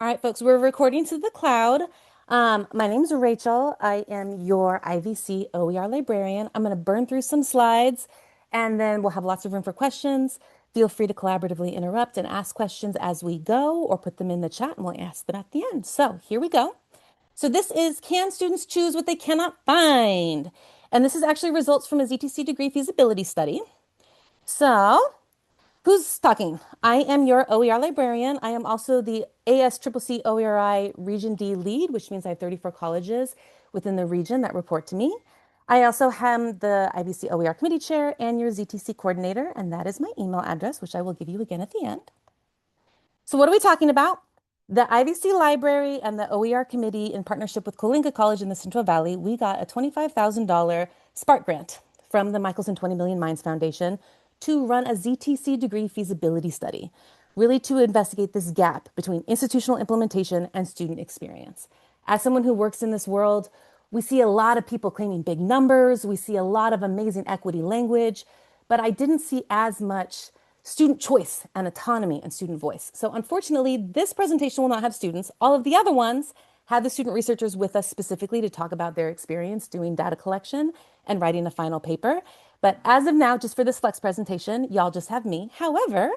All right, folks, we're recording to the cloud. My name's Rachel. I am your IVC OER librarian. I'm going to burn through some slides and then we'll have lots of room for questions. Feel free to collaboratively interrupt and ask questions as we go or put them in the chat and we'll ask them at the end. So here we go. So this is Can Students Choose What They Cannot Find? And this is actually results from a ZTC degree feasibility study. So who's talking? I am your OER librarian. I am also the ASCCC OERI Region D lead, which means I have 34 colleges within the region that report to me. I also am the IVC OER committee chair and your ZTC coordinator, and that is my email address, which I will give you again at the end. So what are we talking about? The IVC Library and the OER Committee, in partnership with Coalinga College in the Central Valley, we got a $25,000 Spark grant from the Michelson 20 Million Minds Foundation to run a ZTC degree feasibility study, really to investigate this gap between institutional implementation and student experience. As someone who works in this world, we see a lot of people claiming big numbers, we see a lot of amazing equity language, but I didn't see as much student choice and autonomy and student voice. So unfortunately, this presentation will not have students. All of the other ones have the student researchers with us specifically to talk about their experience doing data collection and writing a final paper. But as of now, just for this flex presentation, y'all just have me. However,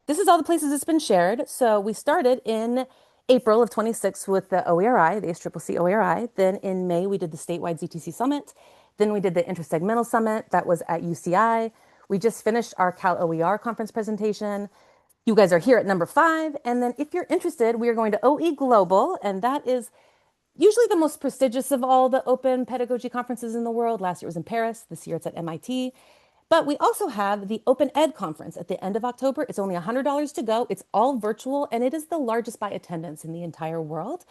this is all the places it's been shared. So we started in April of 26 with the OERI, the ASCCC OERI. Then in May, we did the statewide ZTC Summit. Then we did the Intersegmental Summit that was at UCI. We just finished our Cal OER conference presentation. You guys are here at number 5. And then if you're interested, we are going to OE Global, and that is usually the most prestigious of all the open pedagogy conferences in the world. Last year it was in Paris. This year it's at MIT. But we also have the Open Ed conference at the end of October. It's only $100 to go. It's all virtual, and it is the largest by attendance in the entire world.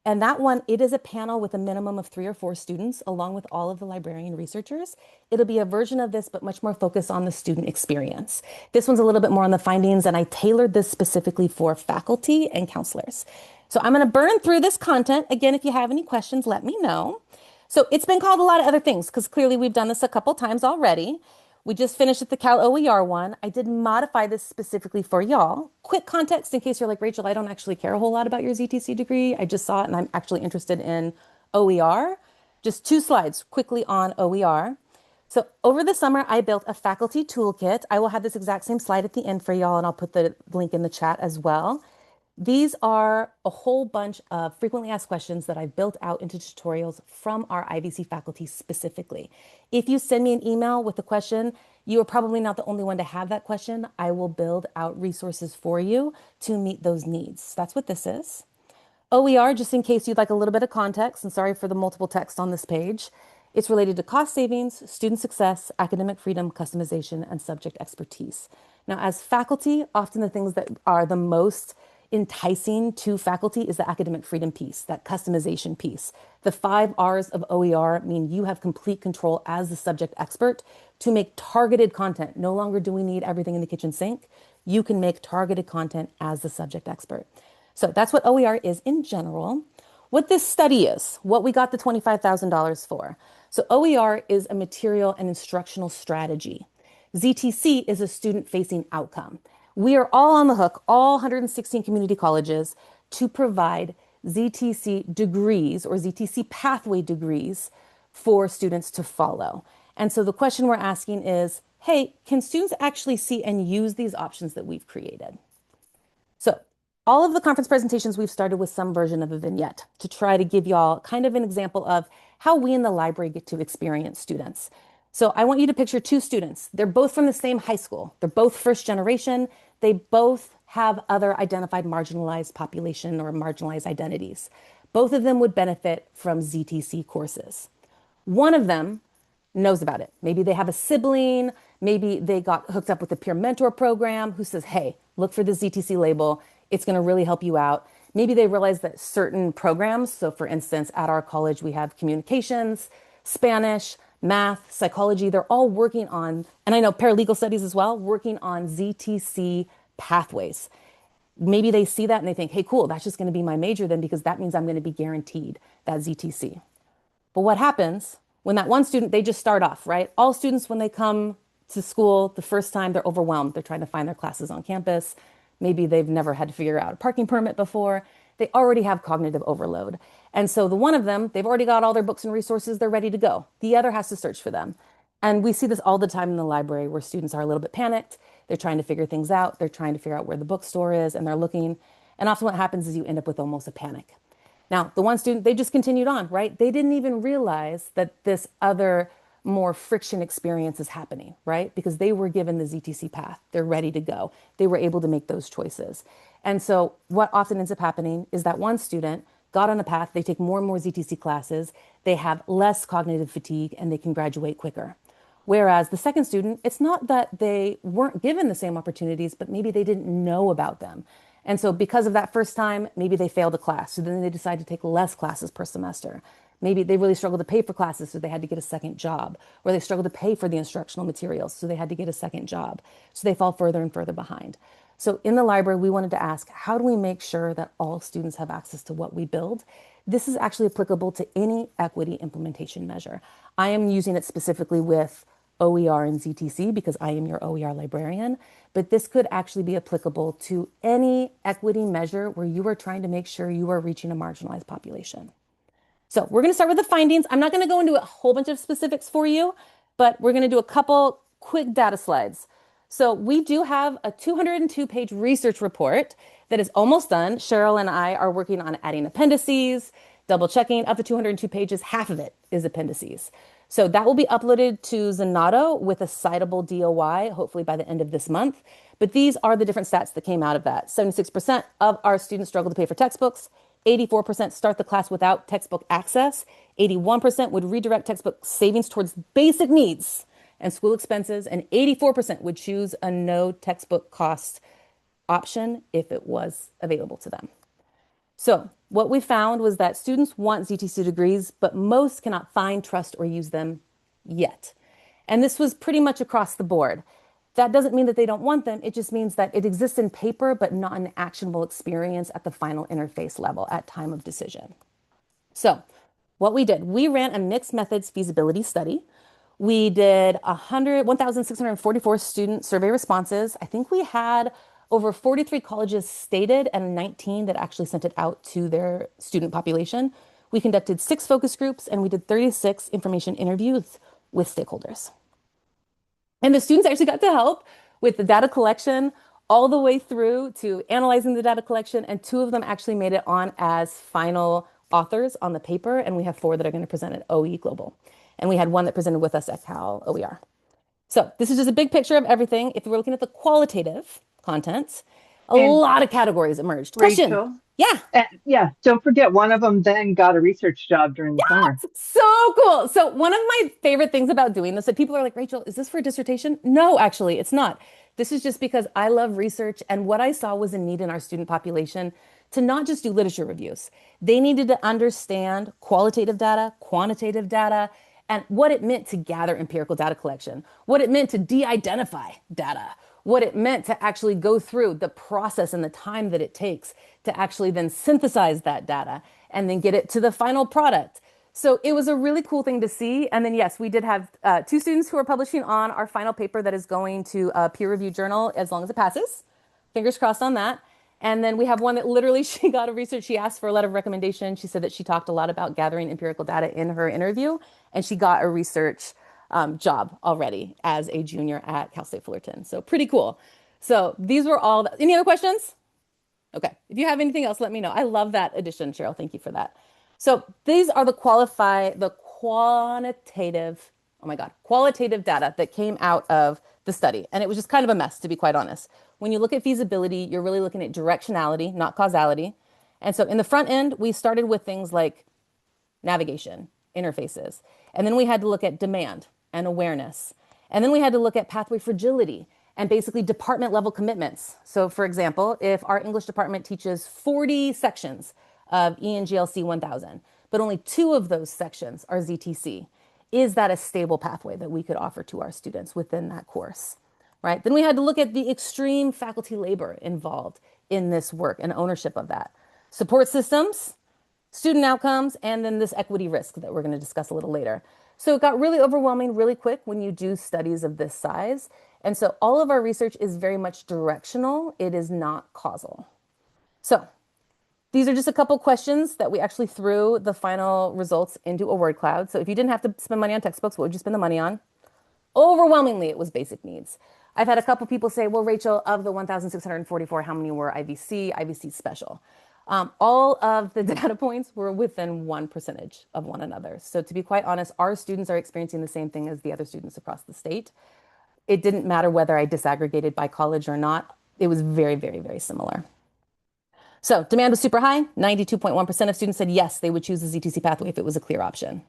And that one, it is a panel with a minimum of 3 or 4 students, along with all of the librarian researchers. It'll be a version of this, but much more focused on the student experience. This one's a little bit more on the findings, and I tailored this specifically for faculty and counselors. So I'm going to burn through this content. Again, if you have any questions, let me know. So it's been called a lot of other things because clearly we've done this a couple times already. We just finished at the Cal OER one. I did modify this specifically for y'all. Quick context in case you're like, Rachel, I don't actually care a whole lot about your ZTC degree. I just saw it and I'm actually interested in OER. Just 2 slides quickly on OER. So over the summer, I built a faculty toolkit. I will have this exact same slide at the end for y'all, and I'll put the link in the chat as well. These are a whole bunch of frequently asked questions that I've built out into tutorials from our IVC faculty specifically. If you send me an email with a question, you are probably not the only one to have that question. I will build out resources for you to meet those needs. That's what this is. OER, just in case you'd like a little bit of context, and sorry for the multiple text on this page, it's related to cost savings, student success, academic freedom, customization, and subject expertise. Now, as faculty, often the things that are the most enticing to faculty is the academic freedom piece, that customization piece. The 5 R's of OER mean you have complete control as the subject expert to make targeted content. No longer do we need everything in the kitchen sink. You can make targeted content as the subject expert. So that's what OER is in general. What this study is, what we got the $25,000 for. So OER is a material and instructional strategy. ZTC is a student-facing outcome. We are all on the hook, all 116 community colleges, to provide ZTC degrees or ZTC pathway degrees for students to follow. And so the question we're asking is, hey, can students actually see and use these options that we've created? So all of the conference presentations, we've started with some version of a vignette to try to give y'all kind of an example of how we in the library get to experience students. So I want you to picture 2 students. They're both from the same high school. They're both first generation. They both have other identified marginalized population or marginalized identities. Both of them would benefit from ZTC courses. One of them knows about it. Maybe they have a sibling, maybe they got hooked up with a peer mentor program who says, hey, look for the ZTC label. It's going to really help you out. Maybe they realize that certain programs, so for instance, at our college, we have communications, Spanish, math, psychology, they're all working on, and I know paralegal studies as well, working on ZTC pathways. Maybe they see that and they think, hey, cool, that's just going to be my major then because that means I'm going to be guaranteed that ZTC. But what happens when that one student, they just start off, right? All students, when they come to school the first time, they're overwhelmed. They're trying to find their classes on campus. Maybe they've never had to figure out a parking permit before. they already have cognitive overload. And so the one of them, they've already got all their books and resources, they're ready to go. The other has to search for them. And we see this all the time in the library where students are a little bit panicked. They're trying to figure things out. They're trying to figure out where the bookstore is and they're looking. And often what happens is you end up with almost a panic. Now, the one student, they just continued on, right? They didn't even realize that this other more friction experience is happening, right? Because they were given the ZTC path. They're ready to go. They were able to make those choices. And so what often ends up happening is that one student got on a path, they take more and more ZTC classes, they have less cognitive fatigue, and they can graduate quicker. Whereas the second student, it's not that they weren't given the same opportunities, but maybe they didn't know about them. And so because of that first time, maybe they failed a class. So then they decided to take less classes per semester. Maybe they really struggled to pay for classes, so they had to get a second job. Or they struggled to pay for the instructional materials, so they had to get a second job. So they fall further and further behind. So in the library, we wanted to ask, how do we make sure that all students have access to what we build? This is actually applicable to any equity implementation measure. I am using it specifically with OER and ZTC because I am your OER librarian, but this could actually be applicable to any equity measure where you are trying to make sure you are reaching a marginalized population. So we're going to start with the findings. I'm not going to go into a whole bunch of specifics for you, but we're going to do a couple quick data slides. So we do have a 202-page research report that is almost done. Cheryl and I are working on adding appendices, double checking. Of the 202 pages, half of it is appendices. So that will be uploaded to Zanotto with a citable DOI, hopefully by the end of this month. But these are the different stats that came out of that. 76% of our students struggle to pay for textbooks. 84% start the class without textbook access. 81% would redirect textbook savings towards basic needs and school expenses. And 84% would choose a no textbook cost option if it was available to them. So what we found was that students want ZTC degrees, but most cannot find, trust, or use them yet. And this was pretty much across the board. That doesn't mean that they don't want them. It just means that it exists in paper, but not an actionable experience at the final interface level at time of decision. So what we did, we ran a mixed methods feasibility study. We did 1,644 student survey responses. I think we had over 43 colleges stated and 19 that actually sent it out to their student population. We conducted 6 focus groups and we did 36 information interviews with stakeholders. And the students actually got to help with the data collection all the way through to analyzing the data collection. And 2 of them actually made it on as final authors on the paper. And we have 4 that are going to present at OE Global. And we had 1 that presented with us at Cal OER. So this is just a big picture of everything. If we're looking at the qualitative content, a And lot of categories emerged. Question. Rachel, Yeah. yeah, don't forget one of them then got a research job during the summer. So cool. So one of my favorite things about doing this that people are like, Rachel, is this for a dissertation? No, actually, it's not. This is just because I love research and what I saw was a need in our student population to not just do literature reviews. They needed to understand qualitative data, quantitative data, and what it meant to gather empirical data collection, what it meant to de-identify data, what it meant to actually go through the process and the time that it takes to actually then synthesize that data and then get it to the final product. So it was a really cool thing to see. And then, yes, we did have 2 students who are publishing on our final paper that is going to a peer-reviewed journal as long as it passes. Fingers crossed on that. And then we have one that literally she got a research. She asked for a letter of recommendation. She said that she talked a lot about gathering empirical data in her interview, and she got a research job already as a junior at Cal State Fullerton. So pretty cool. So these were all. Any other questions? Okay. If you have anything else, let me know. I love that addition, Cheryl. Thank you for that. So these are the quantitative, oh my God, qualitative data that came out of the study. And it was just kind of a mess, to be quite honest. When you look at feasibility, you're really looking at directionality, not causality. And so in the front end, we started with things like navigation, interfaces. And then we had to look at demand and awareness. And then we had to look at pathway fragility and basically department level commitments. So for example, if our English department teaches 40 sections of ENGLC 1000, but only 2 of those sections are ZTC, is that a stable pathway that we could offer to our students within that course, right? Then we had to look at the extreme faculty labor involved in this work and ownership of that. Support systems, student outcomes, and then this equity risk that we're going to discuss a little later. So it got really overwhelming really quick when you do studies of this size. And so all of our research is very much directional. It is not causal. So These are just a couple questions that we actually threw the final results into a word cloud. So if you didn't have to spend money on textbooks, what would you spend the money on? Overwhelmingly, it was basic needs. I've had a couple people say, well, Rachel, of the 1,644, how many were IVC, IVC special? All of the data points were within 1% of one another. So to be quite honest, our students are experiencing the same thing as the other students across the state. It didn't matter whether I disaggregated by college or not. It was very, very, very similar. So demand was super high. 92.1% of students said yes, they would choose the ZTC pathway if it was a clear option.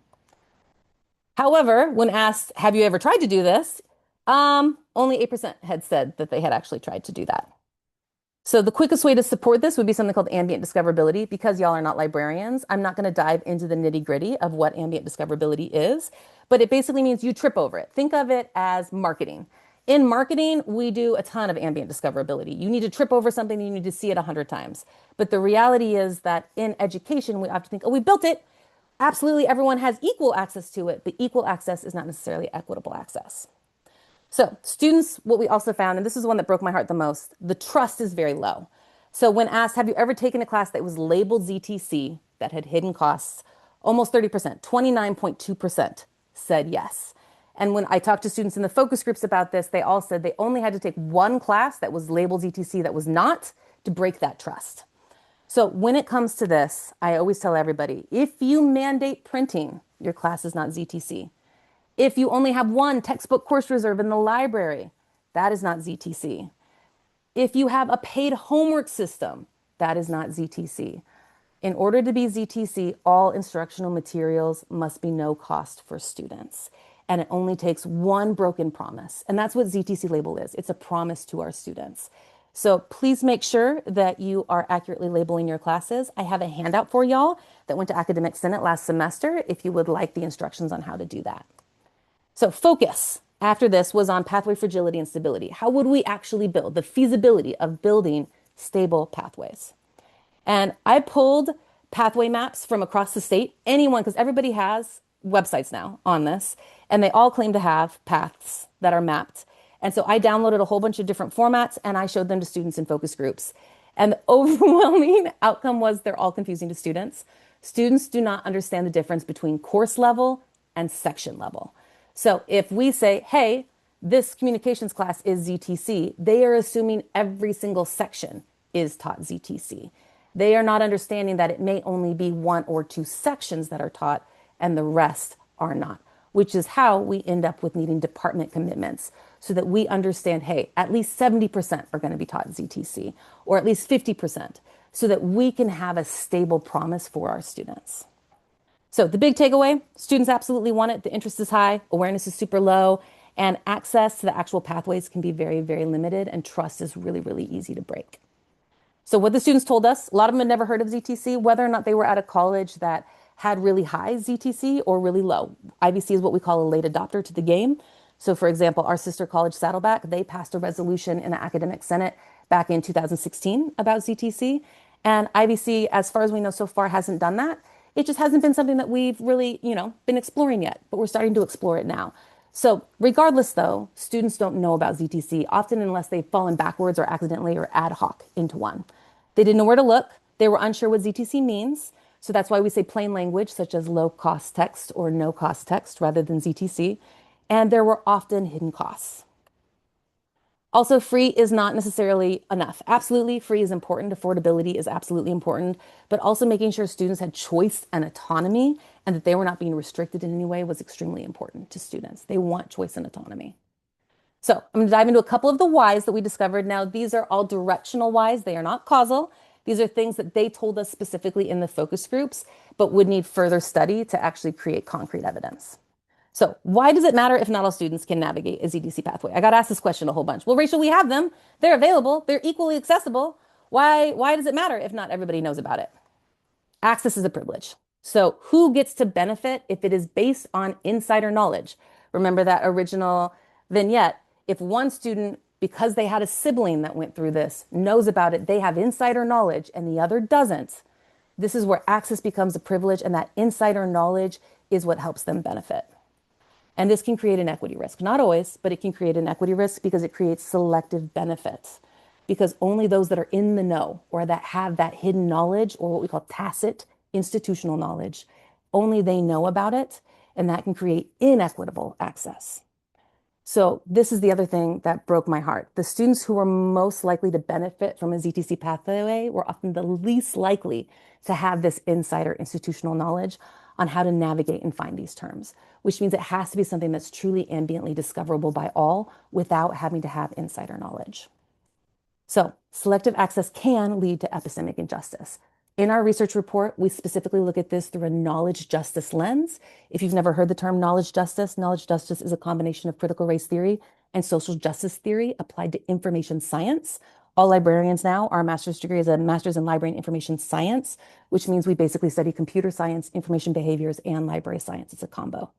However, when asked, have you ever tried to do this? Only 8% had said that they had actually tried to do that. So the quickest way to support this would be something called ambient discoverability. Because y'all are not librarians, I'm not going to dive into the nitty-gritty of what ambient discoverability is, but it basically means you trip over it. Think of it as marketing. In marketing, we do a ton of ambient discoverability. You need to trip over something, you need to see it 100 times. But the reality is that in education, we often think, oh, we built it. Absolutely, everyone has equal access to it, but equal access is not necessarily equitable access. So students, what we also found, and this is the one that broke my heart the most, the trust is very low. So when asked, have you ever taken a class that was labeled ZTC that had hidden costs? Almost 30%, 29.2% said yes. And when I talked to students in the focus groups about this, they all said they only had to take one class that was labeled ZTC that was not to break that trust. So when it comes to this, I always tell everybody, if you mandate printing, your class is not ZTC. If you only have one textbook course reserve in the library, that is not ZTC. If you have a paid homework system, that is not ZTC. In order to be ZTC, all instructional materials must be no cost for students. And it only takes one broken promise. And that's what ZTC label is. It's a promise to our students. So please make sure that you are accurately labeling your classes. I have a handout for y'all that went to Academic Senate last semester if you would like the instructions on how to do that. So focus after this was on pathway fragility and stability. How would we actually build the feasibility of building stable pathways? And I pulled pathway maps from across the state, anyone, because everybody has websites now on this, and they all claim to have paths that are mapped. And so I downloaded a whole bunch of different formats and I showed them to students in focus groups. And the overwhelming outcome was they're all confusing to students. Students do not understand the difference between course level and section level. So if we say, hey, this communications class is ZTC, they are assuming every single section is taught ZTC. They are not understanding that it may only be one or two sections that are taught and the rest are not, which is how we end up with needing department commitments so that we understand, hey, at least 70% are going to be taught ZTC or at least 50% so that we can have a stable promise for our students. So the big takeaway, students absolutely want it. The interest is high, awareness is super low, and access to the actual pathways can be very, very limited, and trust is really, really easy to break. So what the students told us, a lot of them had never heard of ZTC, whether or not they were at a college that had really high ZTC or really low. IVC is what we call a late adopter to the game. So for example, our sister college, Saddleback, they passed a resolution in the Academic Senate back in 2016 about ZTC. And IVC, as far as we know so far, hasn't done that. It just hasn't been something that we've really, been exploring yet, but we're starting to explore it now. So regardless though, students don't know about ZTC often unless they've fallen backwards or accidentally or ad hoc into one. They didn't know where to look. They were unsure what ZTC means. So that's why we say plain language such as low cost text or no cost text rather than ZTC. And there were often hidden costs. Also, free is not necessarily enough. Absolutely, free is important. Affordability is absolutely important. But also making sure students had choice and autonomy and that they were not being restricted in any way was extremely important to students. They want choice and autonomy. So I'm going to dive into a couple of the whys that we discovered. Now, these are all directional whys. They are not causal. These are things that they told us specifically in the focus groups, but would need further study to actually create concrete evidence. So why does it matter if not all students can navigate a ZTC pathway? I got asked this question a whole bunch. Well, Rachel, we have them. They're available. They're equally accessible. Why does it matter if not everybody knows about it? Access is a privilege. So who gets to benefit if it is based on insider knowledge? Remember that original vignette. If one student, because they had a sibling that went through this, knows about it, they have insider knowledge and the other doesn't. This is where access becomes a privilege, and that insider knowledge is what helps them benefit. And this can create an equity risk. Not always, but it can create an equity risk because it creates selective benefits. because only those that are in the know or that have that hidden knowledge or what we call tacit institutional knowledge, only they know about it, and that can create inequitable access. So this is the other thing that broke my heart. The students who were most likely to benefit from a ZTC pathway were often the least likely to have this insider institutional knowledge on how to navigate and find these terms, which means it has to be something that's truly ambiently discoverable by all without having to have insider knowledge. So selective access can lead to epistemic injustice. In our research report, we specifically look at this through a knowledge justice lens. If you've never heard the term knowledge justice is a combination of critical race theory and social justice theory applied to information science. All librarians now, our master's degree is a master's in library and information science, which means we basically study computer science, information behaviors, and library science. It's a combo.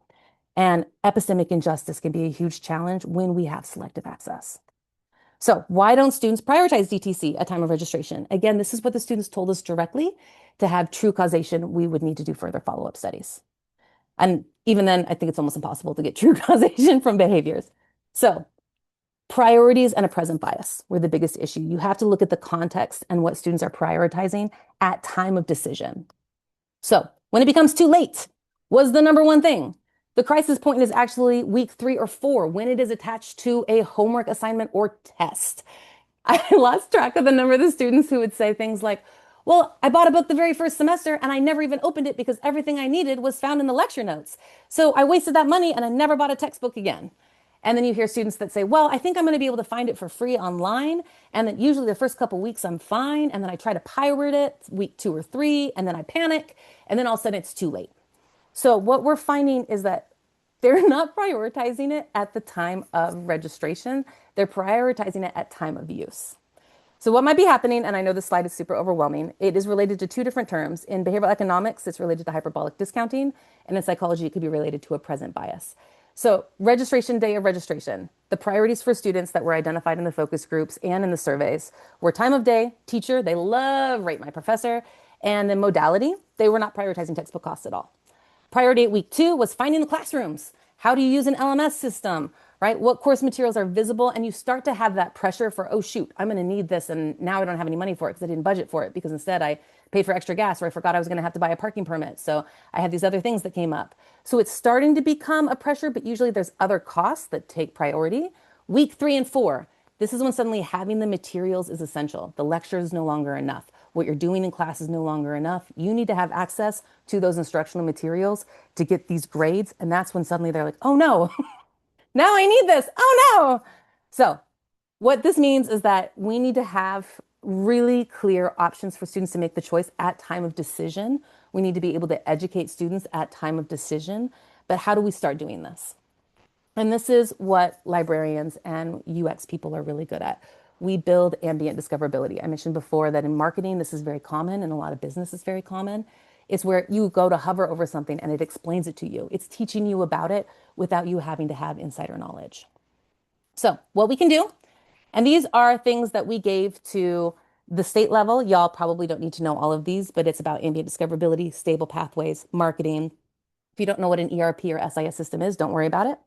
And epistemic injustice can be a huge challenge when we have selective access. So why don't students prioritize DTC at time of registration? Again, this is what the students told us directly. To have true causation, we would need to do further follow-up studies. And even then, I think it's almost impossible to get true causation from behaviors. So priorities and a present bias were the biggest issue. You have to look at the context and what students are prioritizing at time of decision. So when it becomes too late was the number one thing. The crisis point is actually week 3 or 4 when it is attached to a homework assignment or test. I lost track of the number of the students who would say things like, well, I bought a book the very first semester and I never even opened it because everything I needed was found in the lecture notes. So I wasted that money and I never bought a textbook again. And then you hear students that say, well, I think I'm going to be able to find it for free online. And then usually the first couple weeks I'm fine. And then I try to pirate it week 2 or 3, and then I panic. And then all of a sudden it's too late. So what we're finding is that they're not prioritizing it at the time of registration. They're prioritizing it at time of use. So what might be happening, and I know this slide is super overwhelming, it is related to 2 different terms. In behavioral economics, it's related to hyperbolic discounting, and in psychology, it could be related to a present bias. So registration day of registration, the priorities for students that were identified in the focus groups and in the surveys were time of day, teacher, they love rate my professor, and then modality, they were not prioritizing textbook costs at all. Priority at week 2 was finding the classrooms. How do you use an LMS system, right? What course materials are visible? And you start to have that pressure for, oh, shoot, I'm going to need this. And now I don't have any money for it because I didn't budget for it because instead I paid for extra gas or I forgot I was going to have to buy a parking permit. So I had these other things that came up. So it's starting to become a pressure, but usually there's other costs that take priority. Week 3 and 4, this is when suddenly having the materials is essential. The lecture is no longer enough. What you're doing in class is no longer enough. You need to have access to those instructional materials to get these grades. And that's when suddenly they're like, oh no, now I need this. Oh no. So what this means is that we need to have really clear options for students to make the choice at time of decision. We need to be able to educate students at time of decision. But how do we start doing this? And this is what librarians and UX people are really good at. We build ambient discoverability. I mentioned before that in marketing, this is very common, and a lot of business is very common. It's where you go to hover over something and it explains it to you. It's teaching you about it without you having to have insider knowledge. So what we can do, and these are things that we gave to the state level. Y'all probably don't need to know all of these, but it's about ambient discoverability, stable pathways, marketing. If you don't know what an ERP or SIS system is, don't worry about it.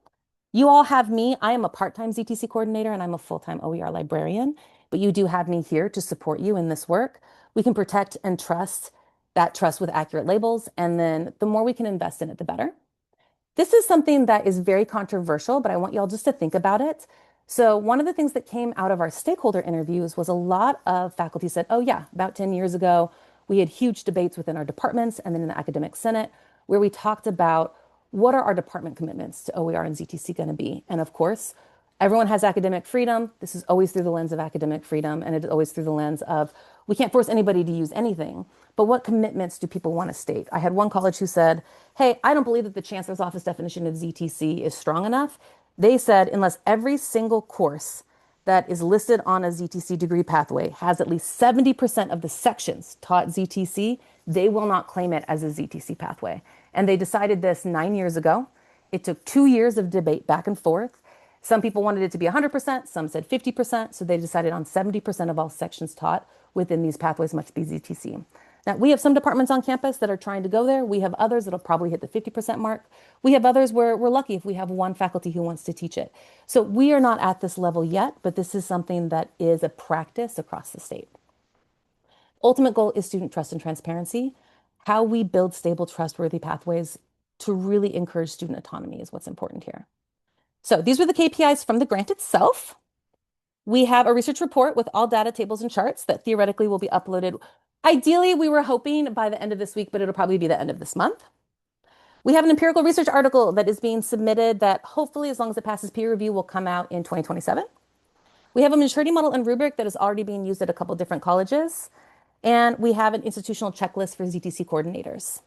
You all have me. I am a part-time ZTC coordinator and I'm a full-time OER librarian, but you do have me here to support you in this work. We can protect and trust that trust with accurate labels. And then the more we can invest in it, the better. This is something that is very controversial, but I want y'all just to think about it. So one of the things that came out of our stakeholder interviews was a lot of faculty said, oh yeah, about 10 years ago, we had huge debates within our departments and then in the academic senate where we talked about what are our department commitments to OER and ZTC going to be? And of course, everyone has academic freedom. This is always through the lens of academic freedom, and it is always through the lens of we can't force anybody to use anything, but what commitments do people want to state? I had one college who said, hey, I don't believe that the chancellor's office definition of ZTC is strong enough. They said, unless every single course that is listed on a ZTC degree pathway has at least 70% of the sections taught ZTC, they will not claim it as a ZTC pathway. And they decided this 9 years ago. It took 2 years of debate back and forth. Some people wanted it to be 100%, some said 50%. So they decided on 70% of all sections taught within these pathways must be ZTC. Now, we have some departments on campus that are trying to go there. We have others that'll probably hit the 50% mark. We have others where we're lucky if we have one faculty who wants to teach it. So we are not at this level yet, but this is something that is a practice across the state. Ultimate goal is student trust and transparency. How we build stable, trustworthy pathways to really encourage student autonomy is what's important here. So these were the KPIs from the grant itself. We have a research report with all data tables and charts that theoretically will be uploaded. Ideally, we were hoping by the end of this week, but it'll probably be the end of this month. We have an empirical research article that is being submitted that hopefully, as long as it passes peer review, will come out in 2027. We have a maturity model and rubric that is already being used at a couple different colleges. And we have an institutional checklist for ZTC coordinators.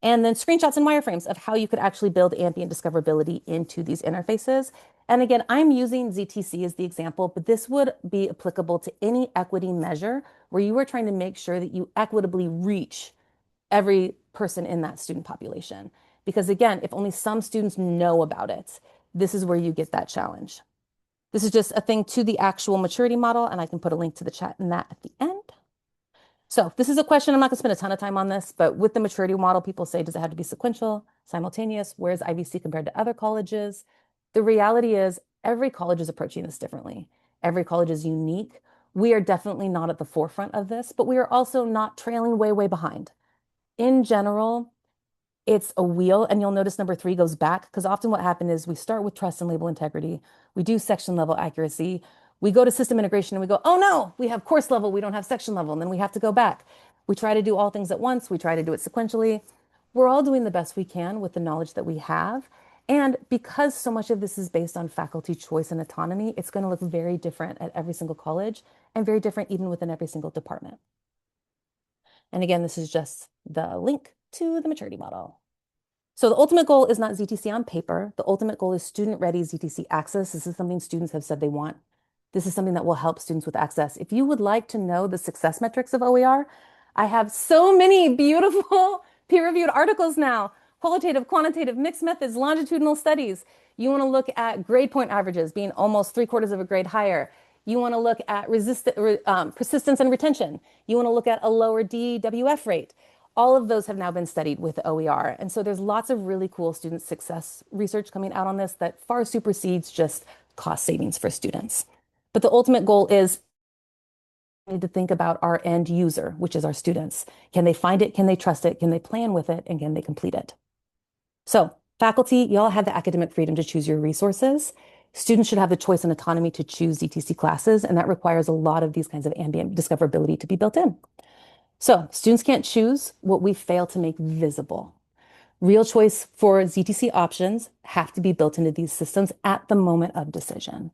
And then screenshots and wireframes of how you could actually build ambient discoverability into these interfaces. And again, I'm using ZTC as the example, but this would be applicable to any equity measure where you are trying to make sure that you equitably reach every person in that student population. Because again, if only some students know about it, this is where you get that challenge. This is just a thing to the actual maturity model, and I can put a link to the chat in that at the end. So this is a question, I'm not gonna spend a ton of time on this, but with the maturity model, people say, does it have to be sequential, simultaneous? Where's IVC compared to other colleges? The reality is every college is approaching this differently. Every college is unique. We are definitely not at the forefront of this, but we are also not trailing way, way behind. In general, it's a wheel, and you'll notice number 3 goes back because often what happened is we start with trust and label integrity. We do section level accuracy. We go to system integration and we go, oh no, we have course level, we don't have section level, and then we have to go back. We try to do all things at once. We try to do it sequentially. We're all doing the best we can with the knowledge that we have. And because so much of this is based on faculty choice and autonomy, it's going to look very different at every single college and very different even within every single department. And again, this is just the link to the maturity model. So the ultimate goal is not ZTC on paper. The ultimate goal is student-ready ZTC access. This is something students have said they want. This is something that will help students with access. If you would like to know the success metrics of OER, I have so many beautiful peer-reviewed articles now. Qualitative, quantitative, mixed methods, longitudinal studies. You want to look at grade point averages being almost 3/4 of a grade higher. You want to look at persistence and retention. You want to look at a lower DWF rate. All of those have now been studied with OER. And so there's lots of really cool student success research coming out on this that far supersedes just cost savings for students. But the ultimate goal is we need to think about our end user, which is our students. Can they find it? Can they trust it? Can they plan with it? And can they complete it? So faculty, y'all have the academic freedom to choose your resources. Students should have the choice and autonomy to choose ZTC classes, and that requires a lot of these kinds of ambient discoverability to be built in. So students can't choose what we fail to make visible. Real choice for ZTC options have to be built into these systems at the moment of decision.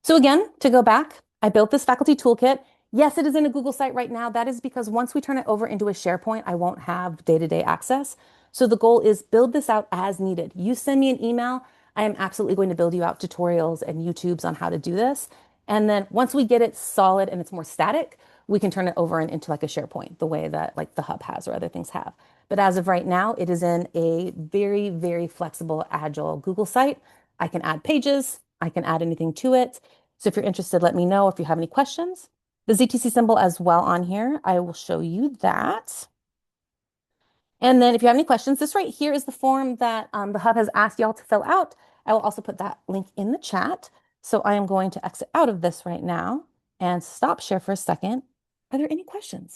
So again, to go back, I built this faculty toolkit. Yes, it is in a Google site right now. That is because once we turn it over into a SharePoint, I won't have day-to-day access. So the goal is build this out as needed. You send me an email, I am absolutely going to build you out tutorials and YouTubes on how to do this. And then once we get it solid and it's more static, we can turn it over and into like a SharePoint, the way that like the Hub has or other things have. But as of right now, it is in a very, very flexible, agile Google site. I can add pages. I can add anything to it. So if you're interested, let me know if you have any questions. The ZTC symbol as well on here, I will show you that. And then if you have any questions, this right here is the form that the Hub has asked y'all to fill out. I will also put that link in the chat. So I am going to exit out of this right now and stop share for a second. Are there any questions?